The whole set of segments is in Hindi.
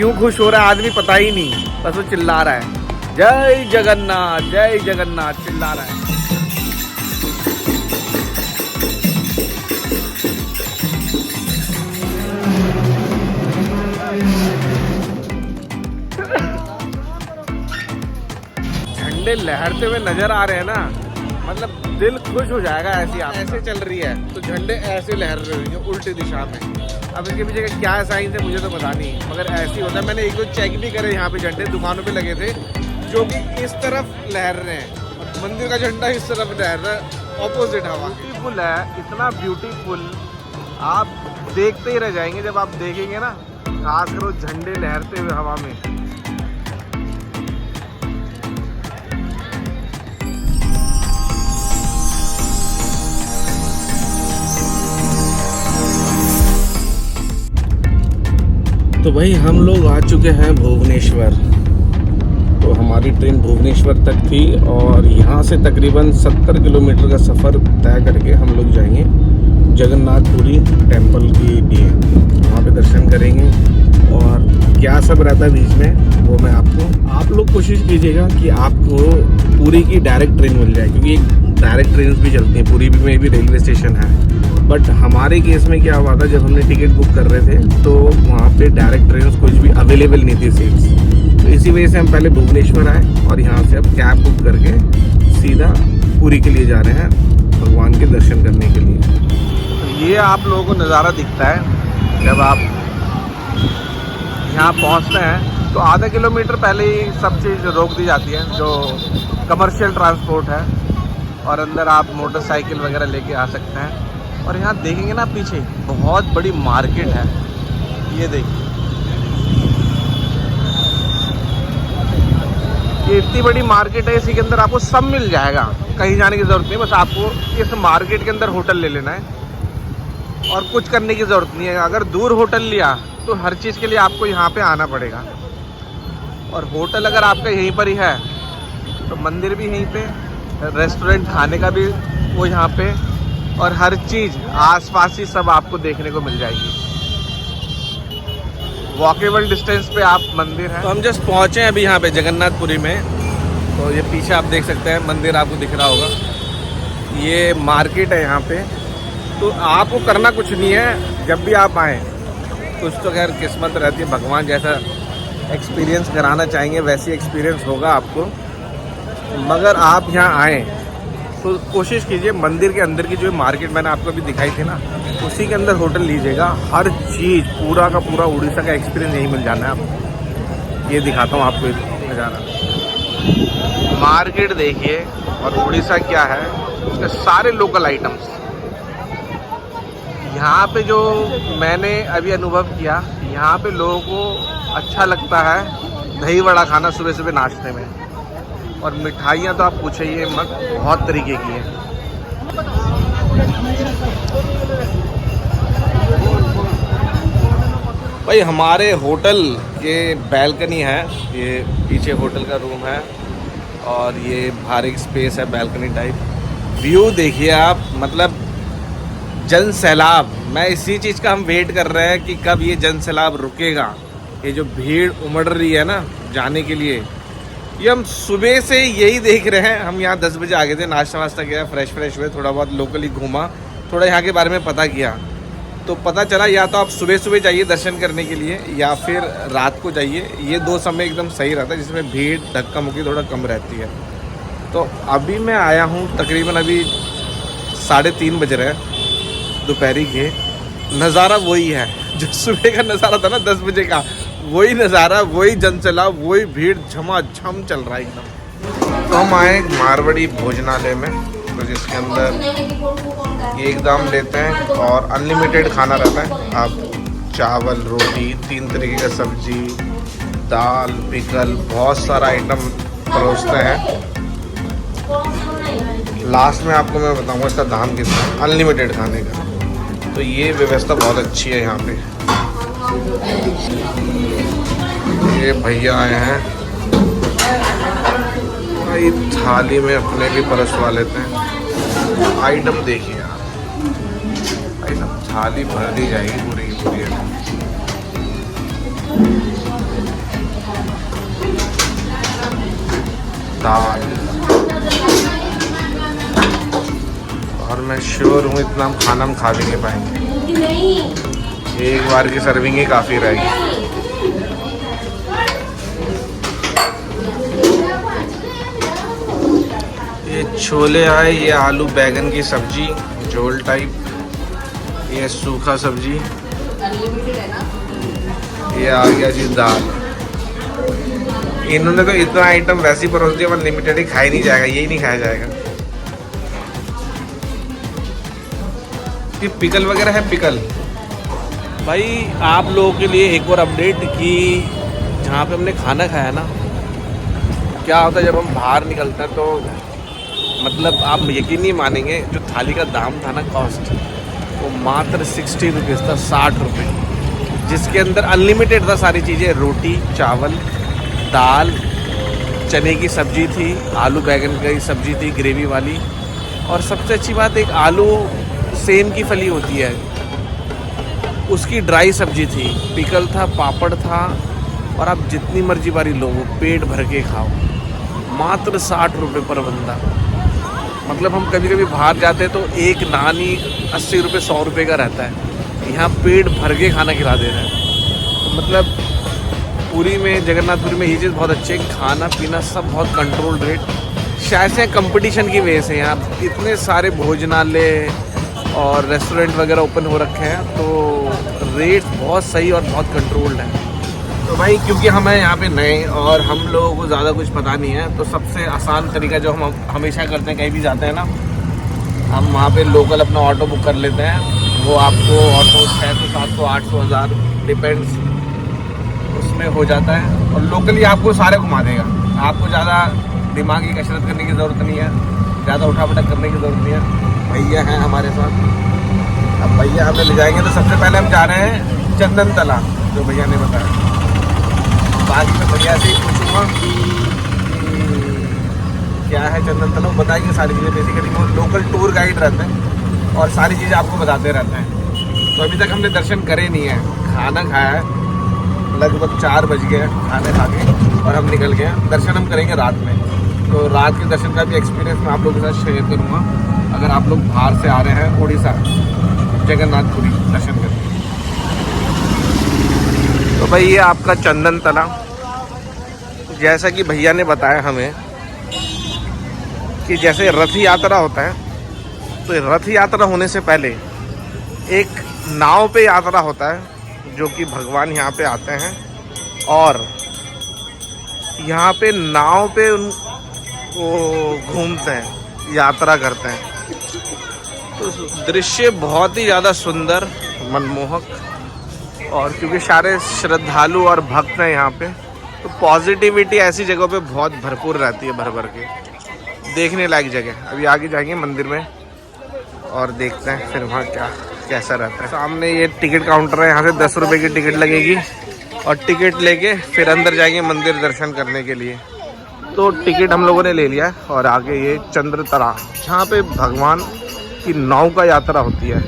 क्यों खुश हो रहा है आदमी पता ही नहीं, बस वो चिल्ला रहा है जय जगन्नाथ चिल्ला रहा है। झंडे लहरते हुए नजर आ रहे हैं ना, मतलब दिल खुश हो जाएगा। ऐसे चल रही है तो झंडे ऐसे लहर रहे हैं उल्टी दिशा में। अब इसके पीछे का क्या साइंस है मुझे तो पता नहीं, मगर ऐसे ही होता है। मैंने एक दो चेक भी करे, यहाँ पे झंडे दुकानों पे लगे थे जो कि इस तरफ लहर रहे हैं, मंदिर का झंडा इस तरफ लहर रहा है, ऑपोजिट हवा। ब्यूटीफुल है, इतना ब्यूटीफुल, आप देखते ही रह जाएंगे जब आप देखेंगे ना, खास कर वो झंडे लहरते हुए हवा में। तो भाई हम लोग आ चुके हैं भुवनेश्वर। तो हमारी ट्रेन भुवनेश्वर तक थी और यहाँ से तकरीबन 70 किलोमीटर का सफ़र तय करके हम लोग जाएंगे जगन्नाथपुरी टेम्पल के लिए। वहाँ पे दर्शन करेंगे और क्या सब रहता है बीच में वो मैं आप लोग कोशिश कीजिएगा कि आपको पुरी की डायरेक्ट ट्रेन मिल जाए, क्योंकि एक डायरेक्ट ट्रेन भी चलती हैं, पुरी में भी रेलवे स्टेशन है। बट हमारे केस में क्या हुआ था, जब हमने टिकट बुक कर रहे थे तो वहाँ पे डायरेक्ट ट्रेन कुछ भी अवेलेबल नहीं थी सीट्स। तो इसी वजह से हम पहले भुवनेश्वर आए और यहाँ से अब कैब बुक करके सीधा पुरी के लिए जा रहे हैं भगवान के दर्शन करने के लिए। तो ये आप लोगों को नज़ारा दिखता है जब आप यहाँ पहुँचते हैं। तो आधा किलोमीटर पहले ही सब चीज़ रोक दी जाती है जो कमर्शियल ट्रांसपोर्ट है, और अंदर आप मोटरसाइकिल वगैरह लेके आ सकते हैं। और यहाँ देखेंगे ना पीछे बहुत बड़ी मार्केट है, ये देखिए, ये इतनी बड़ी मार्केट है, इसी के अंदर आपको सब मिल जाएगा, कहीं जाने की ज़रूरत नहीं। बस आपको इस मार्केट के अंदर होटल ले लेना है और कुछ करने की ज़रूरत नहीं है। अगर दूर होटल लिया तो हर चीज़ के लिए आपको यहाँ पे आना पड़ेगा, और होटल अगर आपका यहीं पर ही है तो मंदिर भी यहीं पे, रेस्टोरेंट खाने का भी वो यहाँ पे, और हर चीज़ आसपास ही सब आपको देखने को मिल जाएगी। वॉकेबल डिस्टेंस पे आप मंदिर है। तो हम जस्ट पहुँचे हैं अभी यहाँ पे जगन्नाथपुरी में। तो ये पीछे आप देख सकते हैं मंदिर, आपको दिख रहा होगा, ये मार्केट है यहाँ पे। तो आपको करना कुछ नहीं है, जब भी आप आएँ, कुछ तो खैर किस्मत रहती है, भगवान जैसा एक्सपीरियंस कराना चाहेंगे वैसी एक्सपीरियंस होगा आपको। मगर आप यहाँ आएँ तो कोशिश कीजिए मंदिर के अंदर की जो मार्केट मैंने आपको अभी दिखाई थी ना, उसी के अंदर होटल लीजिएगा। हर चीज़ पूरा का पूरा उड़ीसा का एक्सपीरियंस यही मिल जाना है आपको। ये दिखाता हूँ आपको नज़ारा, मार्केट देखिए, और उड़ीसा क्या है उसके सारे लोकल आइटम्स। यहाँ पे जो मैंने अभी अनुभव किया, यहाँ पे लोगों को अच्छा लगता है दही वड़ा खाना सुबह सुबह नाश्ते में, और मिठाइयाँ तो आप पूछिए मत, बहुत तरीके की हैं। भाई हमारे होटल के बैल्कनी है, ये पीछे होटल का रूम है और ये बाहर एक स्पेस है बैल्कनी टाइप। व्यू देखिए आप, मतलब जन सैलाब। मैं इसी चीज़ का हम वेट कर रहे हैं कि कब ये जन सैलाब रुकेगा। ये जो भीड़ उमड़ रही है ना जाने के लिए, ये हम सुबह से यही देख रहे हैं। हम यहाँ 10 बजे आ गए थे, नाश्ता वास्ता किया, फ्रेश हुए, थोड़ा बहुत लोकली घूमा, थोड़ा यहाँ के बारे में पता किया। तो पता चला या तो आप सुबह सुबह जाइए दर्शन करने के लिए, या फिर रात को जाइए। ये दो समय एकदम सही रहता है, जिसमें भीड़ धक्का मुक्की थोड़ा कम रहती है। तो अभी मैं आया हूँ, तकरीबन अभी 3:30 बज रहे हैं दोपहरी के। नज़ारा वही है जो सुबह का नज़ारा था ना 10 बजे का, वही नज़ारा, वही जनसैलाब, वही भीड़ झमाझम चल रहा है एकदम। तो हम आए मारवाड़ी भोजनालय में, तो जिसके अंदर एक दाम लेते हैं और अनलिमिटेड खाना रहता है। आप चावल, रोटी, 3 तरीके का सब्जी, दाल, पिकल, बहुत सारा आइटम परोसते हैं। लास्ट में आपको मैं बताऊंगा इसका दाम कितना है अनलिमिटेड खाने का। तो ये व्यवस्था बहुत अच्छी है यहाँ पे। ये भैया आए हैं भाई, थाली में अपने भी परसवा लेते हैं। आइटम देखिए आप, आइटम थाली भर दी जाएगी पूरी की पूरी। दाल। और मैं श्योर हूँ इतना हम खाना हम खा भी नहीं पाएंगे, एक बार की सर्विंग ही काफ़ी रहेगी। ये छोले आए, ये आलू बैगन की सब्जी झोल टाइप, ये सूखा सब्जी, ये आ गया जी दाल। इन्होंने तो इतना आइटम वैसे ही परोस दिया, अनलिमिटेड ही खाया नहीं जाएगा, यही नहीं खाया जाएगा। ये पिकल वगैरह है, पिकल। भाई आप लोगों के लिए एक और अपडेट कि जहाँ पे हमने खाना खाया ना, क्या होता है जब हम बाहर निकलते हैं तो मतलब आप यकीन नहीं मानेंगे, जो थाली का दाम था ना, कॉस्ट, वो मात्र 60 रुपीज़ था, 60 रुपये, जिसके अंदर अनलिमिटेड था सारी चीज़ें, रोटी, चावल, दाल, चने की सब्जी थी, आलू बैगन की सब्जी थी ग्रेवी वाली, और सबसे अच्छी बात एक आलू सेम की फली होती है उसकी ड्राई सब्जी थी, पिकल था, पापड़ था, और आप जितनी मर्जी बारी लो, पेट भर के खाओ। मात्र 60 रुपये पर बंदा। मतलब हम कभी कभी बाहर जाते तो एक नान ही 80 रुपये 100 रुपये का रहता है, यहाँ पेट भर के खाना खिला दे रहे हैं। तो मतलब पुरी में, जगन्नाथपुरी में ये चीज़ बहुत अच्छी है, खाना पीना सब बहुत कंट्रोल रेट। शायद से कंपटीशन की वजह से यहाँ इतने सारे भोजनालय और रेस्टोरेंट वगैरह ओपन हो रखे हैं, तो रेट बहुत सही और बहुत कंट्रोल्ड है। तो भाई क्योंकि हम हैं यहाँ पे नए और हम लोगों को ज़्यादा कुछ पता नहीं है, तो सबसे आसान तरीका जो हम हमेशा करते हैं, कहीं भी जाते हैं ना, हम वहाँ पे लोकल अपना ऑटो बुक कर लेते हैं। वो आपको ऑटो 600, 700, 800, 1000 डिपेंड्स उसमें हो जाता है, और लोकली आपको सारे घुमा देगा। आपको ज़्यादा दिमाग की कसरत करने की ज़रूरत नहीं है, ज़्यादा उठा पटक करने की ज़रूरत नहीं है। भैया हैं हमारे साथ, अब भैया हमें ले जाएंगे। तो सबसे पहले हम जा रहे हैं चंदन तला, जो भैया ने बताया। बाकी मैं भैया से ही पूछूँगा कि क्या है चंदन तला, बताएंगे सारी चीज़ें। बेसिकली वो लोकल टूर गाइड रहते हैं और सारी चीज़ें आपको बताते रहते हैं। तो अभी तक हमने दर्शन करे नहीं है, खाना खाया है, लगभग 4 बज गए खाने खा के, और हम निकल गए। दर्शन हम करेंगे रात में, तो रात के दर्शन का भी एक्सपीरियंस मैं आप लोगों के साथ शेयर करूँगा, अगर आप लोग बाहर से आ रहे हैं उड़ीसा जगन्नाथपुरी दर्शन करने। तो भाई ये आपका चंदन तला, जैसा कि भैया ने बताया हमें कि जैसे रथ यात्रा होता है, तो रथ यात्रा होने से पहले एक नाव पे यात्रा होता है, जो कि भगवान यहाँ पे आते हैं और यहाँ पे नाव पे वो घूमते हैं, यात्रा करते हैं। तो दृश्य बहुत ही ज़्यादा सुंदर, मनमोहक, और क्योंकि सारे श्रद्धालु और भक्त हैं यहाँ पे, तो पॉजिटिविटी ऐसी जगहों पे बहुत भरपूर रहती है, भर भर के देखने लायक जगह। अभी आगे जाएंगे मंदिर में और देखते हैं फिर वहाँ क्या कैसा रहता है। सामने ये टिकट काउंटर है, यहाँ से 10 रुपये की टिकट लगेगी, और टिकट लेके फिर अंदर जाएंगे मंदिर दर्शन करने के लिए। तो टिकट हम लोगों ने ले लिया, और आगे ये चंद्र तला, जहाँ पे भगवान की नाव का यात्रा होती है।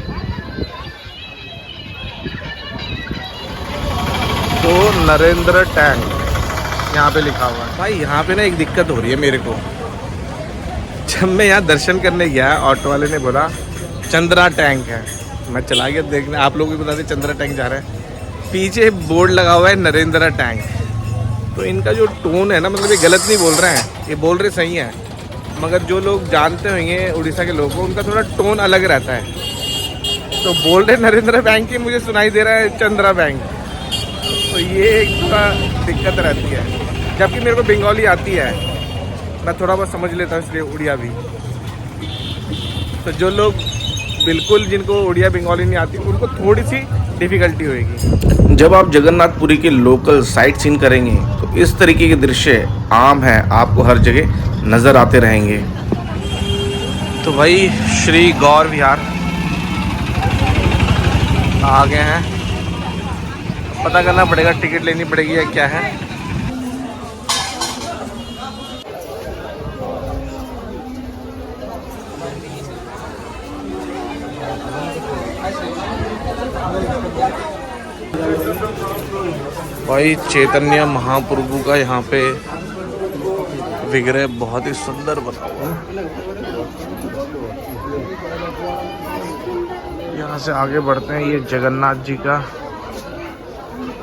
तो नरेंद्र टैंक यहाँ पे लिखा हुआ है। भाई यहाँ पे ना एक दिक्कत हो रही है मेरे को। जब मैं यहाँ दर्शन करने गया, ऑटो वाले ने बोला चंद्रा टैंक है, मैं चला गया देखने। आप लोग भी बता दें चंद्रा टैंक जा रहा है, पीछे बोर्ड लगा हुआ है नरेंद्र टैंक। तो इनका जो टोन है ना, मतलब ये गलत नहीं बोल रहे हैं, ये बोल रहे सही है, मगर जो लोग जानते होंगे उड़ीसा के लोगों को, उनका थोड़ा टोन अलग रहता है। तो बोल रहे नरेंद्र बैंक की, मुझे सुनाई दे रहा है चंद्रा बैंक। तो ये एक थोड़ा दिक्कत रहती है, जबकि मेरे को बंगाली आती है, मैं थोड़ा बहुत समझ लेता हूँ, इसलिए उड़िया भी। तो जो लोग बिल्कुल, जिनको उड़िया बंगाली नहीं आती, उनको थोड़ी सी डिफ़िकल्टी होएगी। जब आप जगन्नाथपुरी के लोकल साइट सीन करेंगे तो इस तरीके के दृश्य आम है, आपको हर जगह नज़र आते रहेंगे। तो भाई श्री गौर विहार आ गए हैं, पता करना पड़ेगा, टिकट लेनी पड़ेगी या क्या है। भाई चैतन्य महाप्रभु का यहाँ पे विग्रह बहुत ही सुंदर बना हुआ है। यहाँ से आगे बढ़ते हैं। ये जगन्नाथ जी का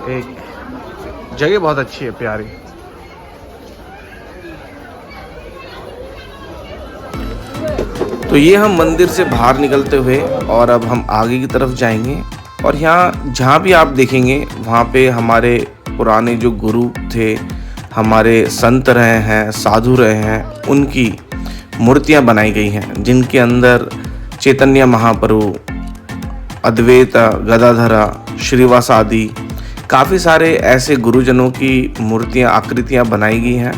एक जगह बहुत अच्छी है, प्यारी। तो ये हम मंदिर से बाहर निकलते हुए और अब हम आगे की तरफ जाएंगे। और यहाँ जहाँ भी आप देखेंगे वहाँ पे हमारे पुराने जो गुरु थे, हमारे संत रहे हैं, साधु रहे हैं, उनकी मूर्तियाँ बनाई गई हैं, जिनके अंदर चैतन्य महाप्रभु, अद्वैत गदाधरा, श्रीवास आदि काफ़ी सारे ऐसे गुरुजनों की मूर्तियाँ, आकृतियाँ बनाई गई हैं,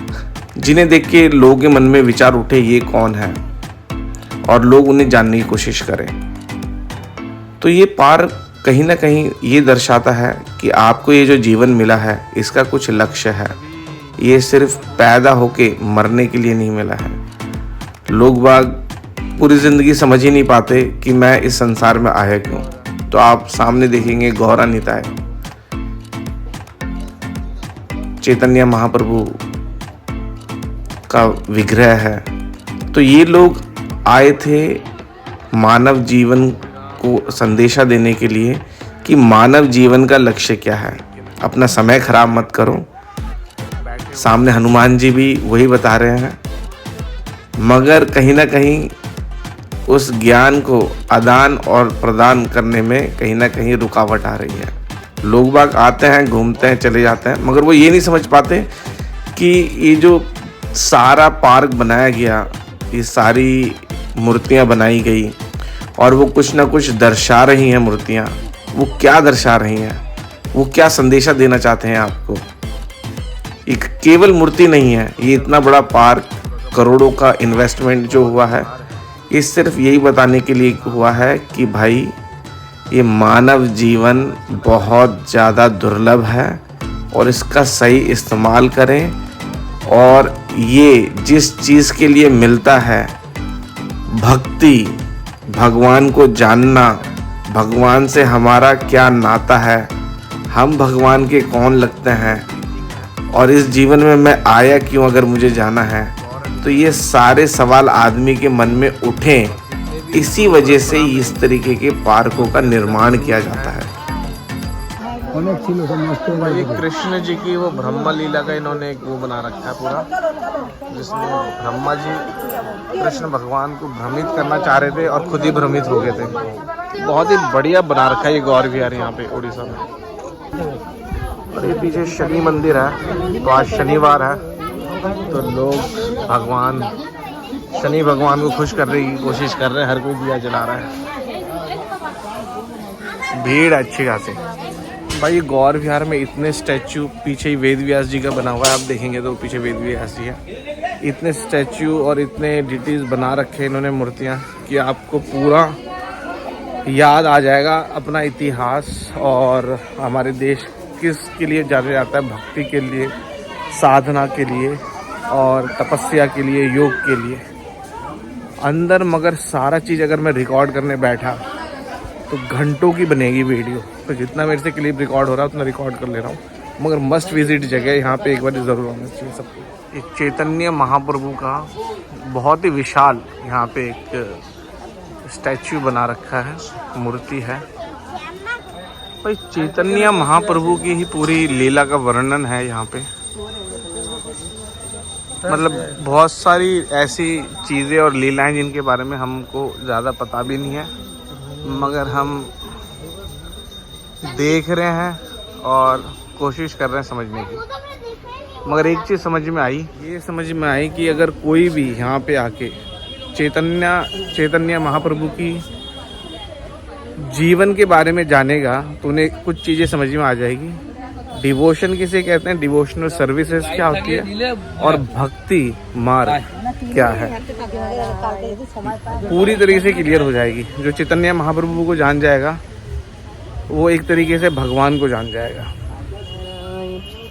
जिन्हें देख के लोगों के मन में विचार उठे ये कौन है, और लोग उन्हें जानने की कोशिश करें। तो ये पार्क कहीं ना कहीं ये दर्शाता है कि आपको ये जो जीवन मिला है इसका कुछ लक्ष्य है। ये सिर्फ पैदा होके मरने के लिए नहीं मिला है। लोग बाग पूरी ज़िंदगी समझ ही नहीं पाते कि मैं इस संसार में आया क्यों। तो आप सामने देखेंगे गौरा निताय, चैतन्य महाप्रभु का विग्रह है। तो ये लोग आए थे मानव जीवन को संदेशा देने के लिए कि मानव जीवन का लक्ष्य क्या है। अपना समय खराब मत करो। सामने हनुमान जी भी वही बता रहे हैं, मगर कहीं ना कहीं उस ज्ञान को आदान और प्रदान करने में कहीं ना कहीं रुकावट आ रही है। लोग बाग आते हैं, घूमते हैं, चले जाते हैं, मगर वो ये नहीं समझ पाते कि ये जो सारा पार्क बनाया गया, ये सारी मूर्तियाँ बनाई गई और वो कुछ ना कुछ दर्शा रही हैं मूर्तियाँ। वो क्या दर्शा रही हैं, वो क्या संदेशा देना चाहते हैं आपको। एक केवल मूर्ति नहीं है, ये इतना बड़ा पार्क, करोड़ों का इन्वेस्टमेंट जो हुआ है, ये सिर्फ यही बताने के लिए हुआ है कि भाई ये मानव जीवन बहुत ज़्यादा दुर्लभ है और इसका सही इस्तेमाल करें। और ये जिस चीज़ के लिए मिलता है, भक्ति, भगवान को जानना, भगवान से हमारा क्या नाता है, हम भगवान के कौन लगते हैं और इस जीवन में मैं आया क्यों अगर मुझे जाना है। तो ये सारे सवाल आदमी के मन में उठें, इसी वजह से इस तरीके के पार्कों का निर्माण किया जाता है। ये कृष्ण जी की वो ब्रह्मा लीला का इन्होंने एक वो बना रखा है पूरा, जिसमें ब्रह्मा जी कृष्ण भगवान को भ्रमित करना चाह रहे थे और खुद ही भ्रमित हो गए थे। बहुत ही बढ़िया बना रखा है ये गौर विहार यहाँ पे उड़ीसा में। और ये पीछे शनि मंदिर है। तो आज शनिवार है, तो लोग भगवान शनि भगवान को खुश करने की कोशिश कर रहे हैं। हर कोई दिया जला रहा है, भीड़ अच्छी खासी। भाई गौर विहार में इतने स्टैचू, पीछे ही वेद व्यास जी का बना हुआ है, आप देखेंगे तो पीछे वेद व्यास जी है। इतने स्टैचू और इतने डिटीज बना रखे इन्होंने मूर्तियाँ कि आपको पूरा याद आ जाएगा अपना इतिहास और हमारे देश किसके लिए जाना जाता है, भक्ति के लिए, साधना के लिए और तपस्या के लिए, योग के लिए अंदर। मगर सारा चीज़ अगर मैं रिकॉर्ड करने बैठा तो घंटों की बनेगी वीडियो। तो जितना मेरे से क्लिप रिकॉर्ड हो रहा है उतना रिकॉर्ड कर ले रहा हूँ। मगर मस्ट विजिट जगह, यहाँ पे एक बार ज़रूर आना चाहिए सबको। एक चैतन्य महाप्रभु का बहुत ही विशाल यहाँ पे एक स्टैचू बना रखा है, मूर्ति है। भाई चैतन्य महाप्रभु की ही पूरी लीला का वर्णन है यहाँ पे। मतलब बहुत सारी ऐसी चीज़ें और लीलाएं जिनके बारे में हमको ज़्यादा पता भी नहीं है, मगर हम देख रहे हैं और कोशिश कर रहे हैं समझने की। मगर एक चीज़ समझ में आई कि अगर कोई भी यहाँ पे आके चैतन्य महाप्रभु की जीवन के बारे में जानेगा तो उन्हें कुछ चीज़ें समझ में आ जाएगी। डिवोशन किसे कहते हैं, डिवोशनल सर्विसेज क्या होती है और भक्ति मार्ग क्या है, पूरी तरीके से क्लियर हो जाएगी। जो चैतन्य महाप्रभु को जान जाएगा वो एक तरीके से भगवान को जान जाएगा।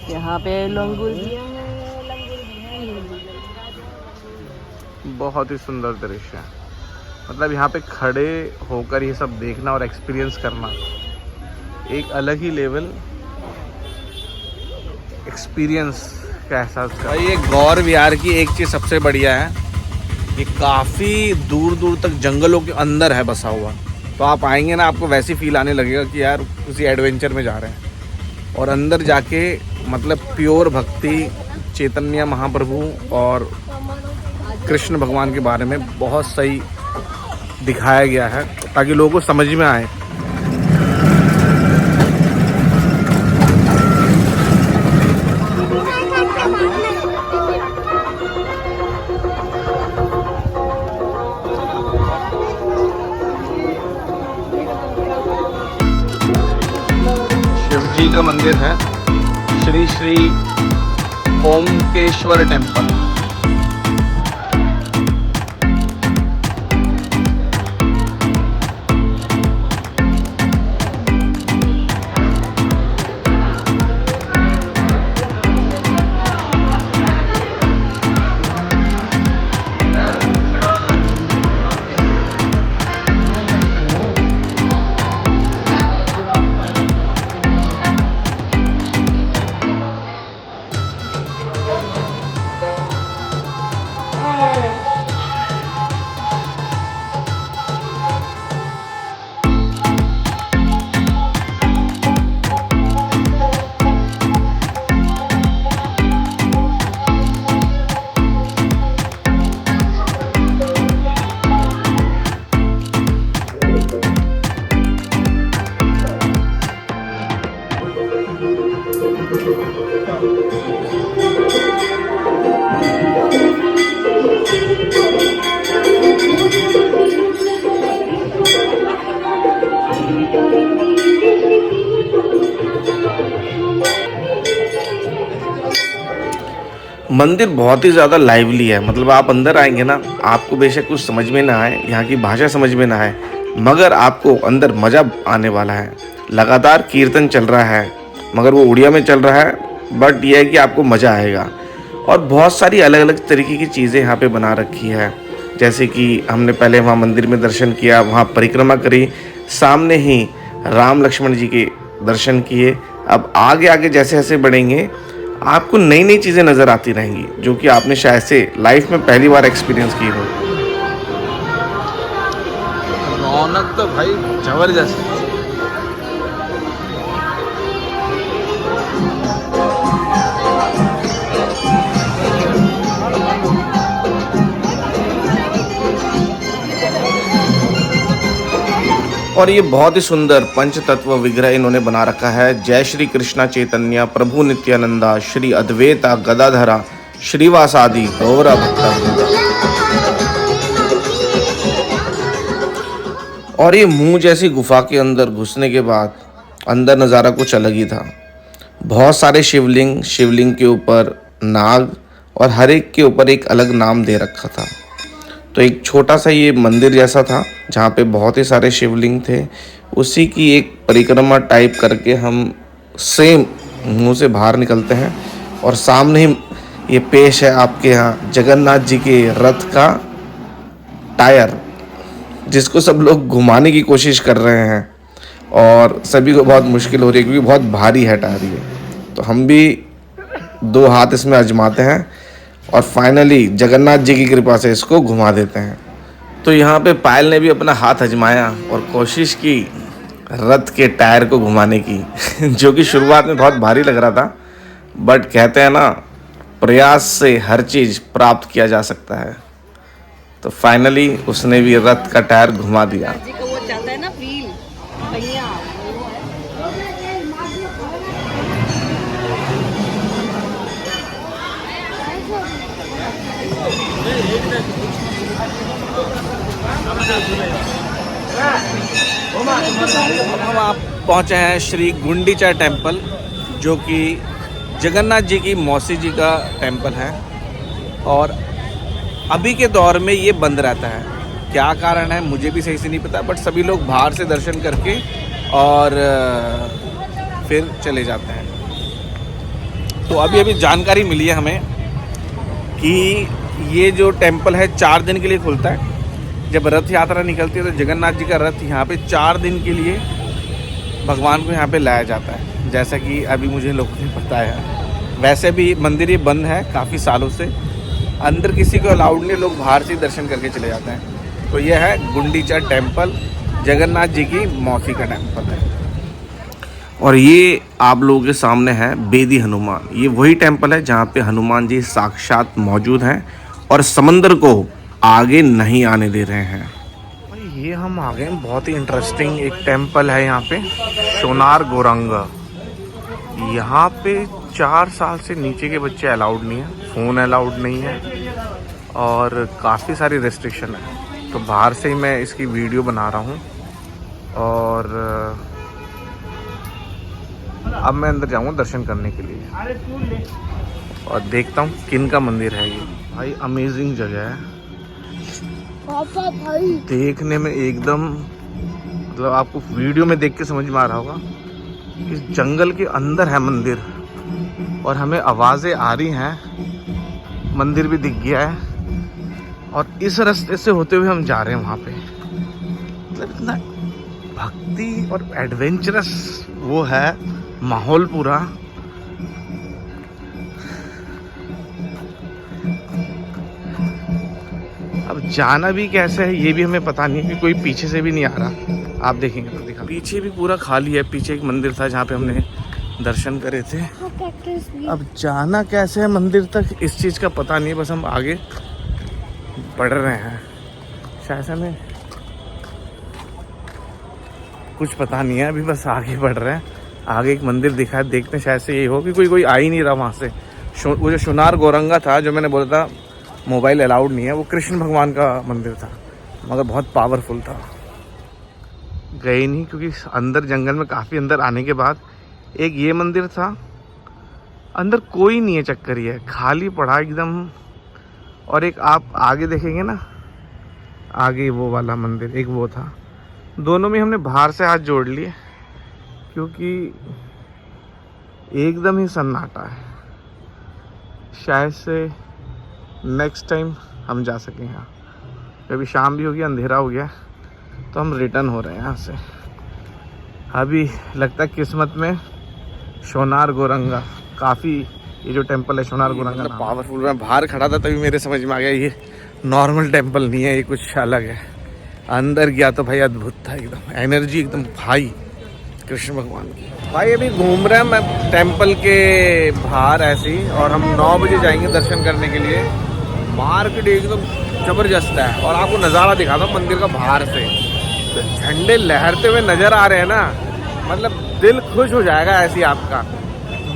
यहाँ पे लंगूर बहुत ही सुंदर दृश्य है। मतलब यहाँ पे खड़े होकर ये सब देखना और एक्सपीरियंस करना एक अलग ही लेवल एक्सपीरियंस कैसा उसका। ये गौर विहार की एक चीज़ सबसे बढ़िया है, ये काफ़ी दूर दूर तक जंगलों के अंदर है बसा हुआ। तो आप आएंगे ना, आपको वैसी फील आने लगेगा कि यार किसी एडवेंचर में जा रहे हैं। और अंदर जाके मतलब प्योर भक्ति, चैतन्य महाप्रभु और कृष्ण भगवान के बारे में बहुत सही दिखाया गया है, ताकि लोगों को समझ में आए। शिव जी का मंदिर है, श्री श्री ओमकेश्वर टेम्पल। मंदिर बहुत ही ज़्यादा लाइवली है। मतलब आप अंदर आएंगे ना, आपको बेशक कुछ समझ में ना आए, यहाँ की भाषा समझ में ना आए, मगर आपको अंदर मज़ा आने वाला है। लगातार कीर्तन चल रहा है, मगर वो उड़िया में चल रहा है, बट यह है कि आपको मज़ा आएगा। और बहुत सारी अलग अलग तरीके की चीज़ें यहाँ पे बना रखी है। जैसे कि हमने पहले वहाँ मंदिर में दर्शन किया, वहाँ परिक्रमा करी, सामने ही राम लक्ष्मण जी के दर्शन किए। अब आगे आगे जैसे जैसे बढ़ेंगे, आपको नई नई चीज़ें नज़र आती रहेंगी, जो कि आपने शायद से लाइफ में पहली बार एक्सपीरियंस की हो। रौनक तो भाई जबरदस्त। और ये बहुत ही सुंदर पंच तत्व विग्रह इन्होंने बना रखा है। जय श्री कृष्णा चैतन्य प्रभु नित्यानंदा श्री अद्वैता गदाधरा श्रीवासादि गौरा भक्ता। और ये मुंह जैसी गुफा के अंदर घुसने के बाद अंदर नज़ारा कुछ अलग ही था। बहुत सारे शिवलिंग, शिवलिंग के ऊपर नाग, और हर एक के ऊपर एक अलग नाम दे रखा था। तो एक छोटा सा ये मंदिर जैसा था जहाँ पे बहुत ही सारे शिवलिंग थे। उसी की एक परिक्रमा टाइप करके हम सेम मुंह से बाहर निकलते हैं, और सामने ही ये पेश है आपके यहाँ जगन्नाथ जी के रथ का टायर, जिसको सब लोग घुमाने की कोशिश कर रहे हैं, और सभी को बहुत मुश्किल हो रही है क्योंकि बहुत भारी है टायर ये। तो हम भी 2 हाथ इसमें आजमाते हैं, और फाइनली जगन्नाथ जी की कृपा से इसको घुमा देते हैं। तो यहाँ पे पायल ने भी अपना हाथ आजमाया और कोशिश की रथ के टायर को घुमाने की जो कि शुरुआत में बहुत भारी लग रहा था, बट कहते हैं ना, प्रयास से हर चीज़ प्राप्त किया जा सकता है। तो फाइनली उसने भी रथ का टायर घुमा दिया। हम आप पहुंचे हैं श्री गुंडीचा टेम्पल, जो कि जगन्नाथ जी की मौसी जी का टेम्पल है, और अभी के दौर में ये बंद रहता है। क्या कारण है मुझे भी सही से नहीं पता, बट सभी लोग बाहर से दर्शन करके और फिर चले जाते हैं। तो अभी जानकारी मिली है हमें कि ये जो टेम्पल है 4 दिन के लिए खुलता है। जब रथ यात्रा निकलती है तो जगन्नाथ जी का रथ यहाँ पे 4 दिन के लिए भगवान को यहाँ पे लाया जाता है, जैसा कि अभी मुझे लोगों ने बताया। वैसे भी मंदिर ये बंद है काफ़ी सालों से, अंदर किसी को अलाउड नहीं, लोग बाहर से ही दर्शन करके चले जाते हैं। तो यह है गुंडीचा टेम्पल, जगन्नाथ जी की मौसी का टेम्पल है। और ये आप लोगों के सामने है बेदी हनुमान। ये वही टेम्पल है जहाँ पे हनुमान जी साक्षात मौजूद हैं और समंदर को आगे नहीं आने दे रहे हैं। ये हम आ गए, बहुत ही इंटरेस्टिंग एक टेम्पल है यहाँ पे, सोनार गोरंगा। यहाँ पे 4 साल से नीचे के बच्चे अलाउड नहीं है, फ़ोन अलाउड नहीं है और काफ़ी सारी रेस्ट्रिक्शन है। तो बाहर से ही मैं इसकी वीडियो बना रहा हूँ और अब मैं अंदर जाऊँगा दर्शन करने के लिए और देखता हूँ किन का मंदिर है ये। भाई अमेजिंग जगह है, देखने में एकदम, मतलब आपको वीडियो में देख के समझ में आ रहा होगा, इस जंगल के अंदर है मंदिर और हमें आवाज़ें आ रही हैं, मंदिर भी दिख गया है और इस रास्ते से होते हुए हम जा रहे हैं वहाँ पे। मतलब इतना भक्ति और एडवेंचरस वो है माहौल पूरा। अब जाना भी कैसे है ये भी हमें पता नहीं, कि कोई पीछे से भी नहीं आ रहा। आप देखेंगे तो दिखा, पीछे भी पूरा खाली है। पीछे एक मंदिर था जहाँ पे हमने दर्शन करे थे। अब जाना कैसे है मंदिर तक इस चीज़ का पता नहीं, बस हम आगे बढ़ रहे हैं। शायद हमें कुछ पता नहीं है अभी, बस आगे बढ़ रहे हैं। आगे एक मंदिर दिखा है, देखते हैं शायद से यही हो कि कोई आ ही नहीं रहा वहाँ से। वो जो सोनार गोरंगा था जो मैंने बोला था मोबाइल अलाउड नहीं है, वो कृष्ण भगवान का मंदिर था मगर बहुत पावरफुल था। गए नहीं क्योंकि अंदर जंगल में काफ़ी अंदर आने के बाद एक ये मंदिर था, अंदर कोई नहीं है, चक्कर ये है खाली पड़ा एकदम। और एक आप आगे देखेंगे ना, आगे वो वाला मंदिर एक वो था। दोनों में हमने बाहर से हाथ जोड़ लिए क्योंकि एकदम ही सन्नाटा है। शायद से नेक्स्ट टाइम हम जा सकें यहाँ। अभी शाम भी हो गया, अंधेरा हो गया, तो हम रिटर्न हो रहे हैं यहाँ से। अभी लगता है किस्मत में सोनार गोरंगा, काफ़ी ये जो टेम्पल है सोनार गोरंगा मतलब पावरफुल। मैं बाहर खड़ा था तभी मेरे समझ में आ गया ये नॉर्मल टेम्पल नहीं है, ये कुछ अलग है। अंदर गया तो भाई अद्भुत था, एकदम एनर्जी एकदम भाई कृष्ण भगवान की। भाई अभी घूम रहे हैं मैं टेम्पल के बाहर ऐसे ही, और हम 9 बजे जाएंगे दर्शन करने के लिए। मार्केट एकदम ज़बरदस्त है और आपको नज़ारा दिखाता हूँ मंदिर का बाहर से। तो झंडे लहरते हुए नज़र आ रहे हैं ना, मतलब दिल खुश हो जाएगा ऐसे ही आपका।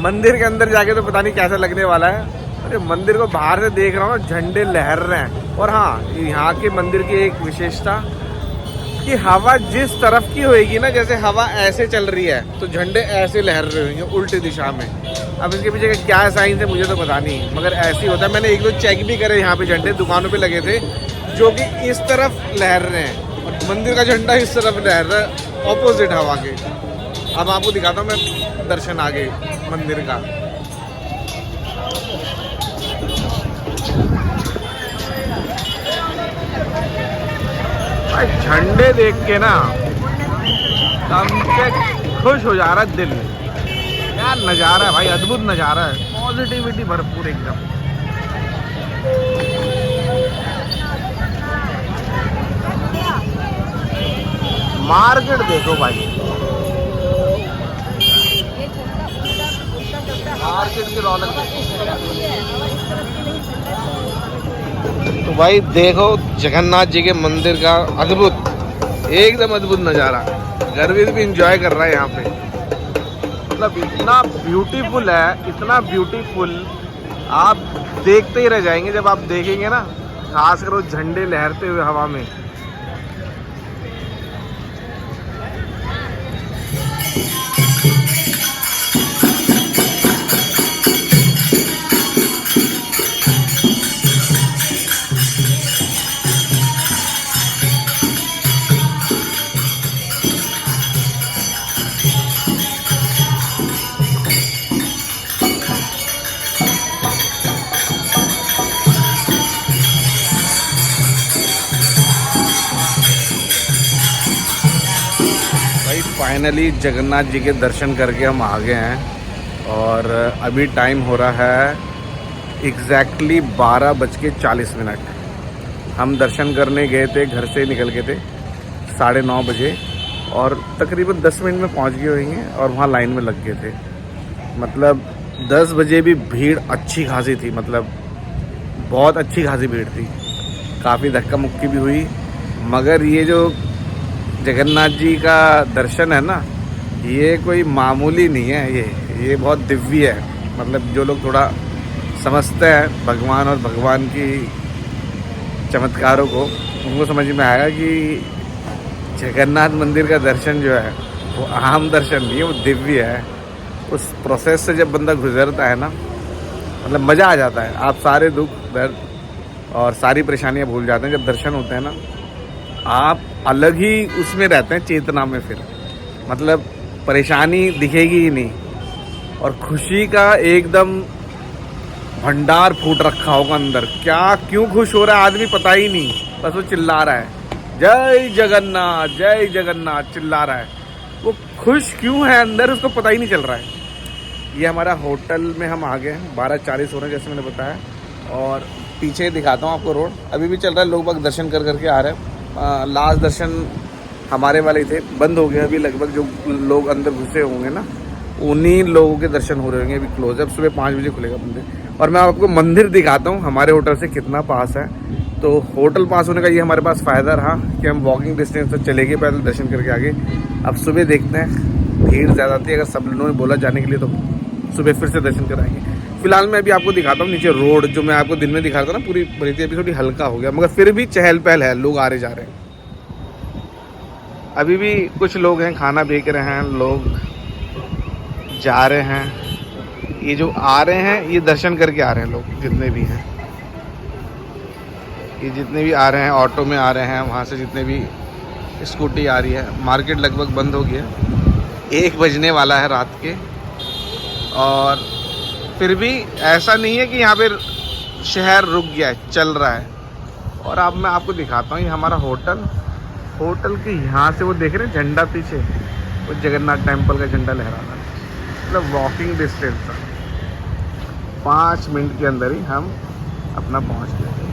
मंदिर के अंदर जाके तो पता नहीं कैसा लगने वाला है। अरे मंदिर को बाहर से देख रहा हूँ, झंडे लहर रहे हैं। और हाँ, यहाँ के मंदिर की एक विशेषता कि हवा जिस तरफ की होएगी ना, जैसे हवा ऐसे चल रही है तो झंडे ऐसे लहर रहे होंगे उल्टी दिशा में। अब इसके पीछे क्या साइंस है मुझे तो पता नहीं, मगर ऐसे ही होता है। मैंने 1-2 चेक भी करे, यहाँ पे झंडे दुकानों पे लगे थे जो कि इस तरफ लहर रहे हैं और मंदिर का झंडा इस तरफ लहर रहा है ऑपोजिट हवा के। अब आपको दिखाता हूँ मैं दर्शन आगे मंदिर का। भाई झंडे देख के ना दम से खुश हो जा रहा है दिल। यार नज़ारा है भाई, अद्भुत नज़ारा है, पॉजिटिविटी भरपूर एकदम। मार्केट देखो भाई, मार्केट की रौनक। तो भाई देखो जगन्नाथ जी के मंदिर का अद्भुत, एकदम अद्भुत नज़ारा। गर्वित भी इंजॉय कर रहा है यहाँ पे, मतलब इतना ब्यूटीफुल है, इतना ब्यूटीफुल, आप देखते ही रह जाएंगे जब आप देखेंगे ना, खासकर वो झंडे लहरते हुए हवा में। फाइनली जगन्नाथ जी के दर्शन करके हम आ गए हैं और अभी टाइम हो रहा है एग्जैक्टली 12:40। हम दर्शन करने गए थे, घर से निकल गए थे 9:30 बजे और तकरीबन 10 मिनट में पहुंच गए होंगे और वहाँ लाइन में लग गए थे। मतलब 10 बजे भी भीड़ अच्छी खासी थी, मतलब बहुत अच्छी खासी भीड़ थी, काफ़ी धक्का मुक्की भी हुई। मगर ये जो जगन्नाथ जी का दर्शन है ना, ये कोई मामूली नहीं है, ये बहुत दिव्य है। मतलब जो लोग थोड़ा समझते हैं भगवान और भगवान की चमत्कारों को, उनको समझ में आएगा कि जगन्नाथ मंदिर का दर्शन जो है वो आम दर्शन नहीं है, वो दिव्य है। उस प्रोसेस से जब बंदा गुजरता है ना, मतलब मज़ा आ जाता है। आप सारे दुख दर्द और सारी परेशानियां भूल जाते हैं जब दर्शन होते हैं ना। आप अलग ही उसमें रहते हैं, चेतना में। फिर मतलब परेशानी दिखेगी ही नहीं और खुशी का एकदम भंडार फूट रखा होगा अंदर। क्या क्यों खुश हो रहा है आदमी पता ही नहीं, बस वो चिल्ला रहा है जय जगन्नाथ चिल्ला रहा है। वो खुश क्यों है अंदर उसको पता ही नहीं चल रहा है। ये हमारा होटल में हम आ गए हैं, 12:40 हो रहे हैं जैसे मैंने बताया। और पीछे दिखाता हूँ आपको रोड, अभी भी चल रहा है, लोग बाग दर्शन कर करके आ रहे हैं। लास्ट दर्शन हमारे वाले थे, बंद हो गए अभी। लगभग जो लोग अंदर घुसे होंगे ना, उन्हीं लोगों के दर्शन हो रहे होंगे। अभी क्लोज है, सुबह 5 बजे खुलेगा मंदिर। और मैं आपको मंदिर दिखाता हूँ हमारे होटल से कितना पास है। तो होटल पास होने का ये हमारे पास फ़ायदा रहा कि हम वॉकिंग डिस्टेंस से चले गए, पैदल दर्शन करके आगे। अब सुबह देखते हैं, भीड़ ज़्यादा थी, अगर सब लोगों ने बोला जाने के लिए तो सुबह फिर से दर्शन कराएंगे। फिलहाल मैं अभी आपको दिखाता हूँ नीचे रोड, जो मैं आपको दिन में दिखा रहा था ना पूरी भरी थी, अभी थोड़ी हल्का हो गया, मगर फिर भी चहल पहल है, लोग आ रहे जा रहे हैं। अभी भी कुछ लोग हैं, खाना बेच रहे हैं, लोग जा रहे हैं। ये जो आ रहे हैं ये दर्शन करके आ रहे हैं लोग, जितने भी हैं, ये जितने भी आ रहे हैं ऑटो में आ रहे हैं, वहाँ से जितने भी स्कूटी आ रही है। मार्केट लगभग बंद हो गया, 1 बजने वाला है रात के। और फिर भी ऐसा नहीं है कि यहाँ पे शहर रुक गया है, चल रहा है। और अब मैं आपको दिखाता हूँ ये हमारा होटल के यहाँ से वो देख रहे हैं झंडा पीछे, वो जगन्नाथ टेम्पल का झंडा लहरा रहा है। मतलब वॉकिंग डिस्टेंस था, 5 मिनट के अंदर ही हम अपना पहुँच गए।